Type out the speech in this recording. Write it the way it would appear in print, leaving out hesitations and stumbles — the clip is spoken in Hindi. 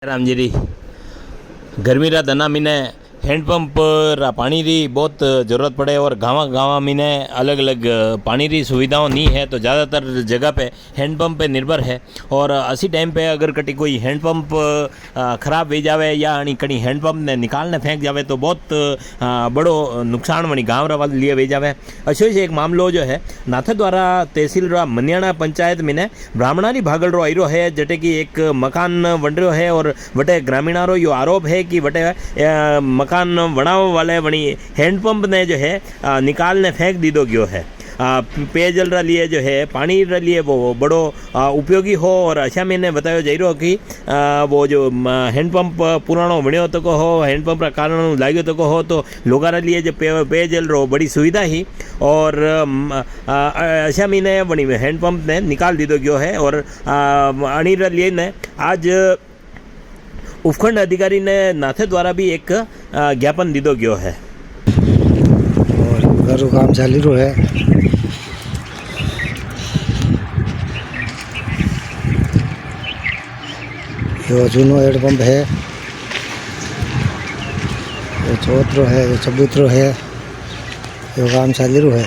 राम जी री गर्मी रा दना मीने हैंडपंप रा पानी री बहुत ज़रूरत पड़े और गाँव मीने अलग अलग पानी री सुविधाओं नहीं है, तो ज़्यादातर जगह पे हैंडपंप पे निर्भर है। और असी टाइम पे अगर कटी कोई हैंडपंप ख़राब हो जावे या कहीं हैंडपंप ने निकालने फेंक जावे तो बहुत बड़ो नुकसान वनी गाँव रा वाले लिए हो जावे। अच्छो एक मामलो जो है नाथे द्वारा तहसील रा मनियाणा पंचायत मीने ब्राह्मणारी भागल रो आयरो है, जटे कि एक मकान बन रहा है और वटे ग्रामीणारो यो आरोप है कि वटे मकान बनाने वाले वनी हैंडपंप ने जो है निकालने फेंक दीदो गयो है। पेयजल रा लिए जो है पानी रा लिए वो बड़ो उपयोगी हो। और अच्छा मैंने बताया जा रहा कि वो जो हैंडपंप पुरानो बनो तक हो, हैंडपंप रा कारण लाग्यो तक हो, तो लोगों रे लिए जो पेयजल रो बड़ी सुविधा ही। और अच्छा मैंने बनी हैंडपंप ने निकाल दीदो गयो है। और अणी रा लिए ने आज उपखंड अधिकारी ने नाथे द्वारा भी एक ज्ञापन दीदो गयो है और घर काम चालू रो है। यो जूनो हैंडपंप है, ये चौथरो है, ये चबूतरो है, यो काम चालू है।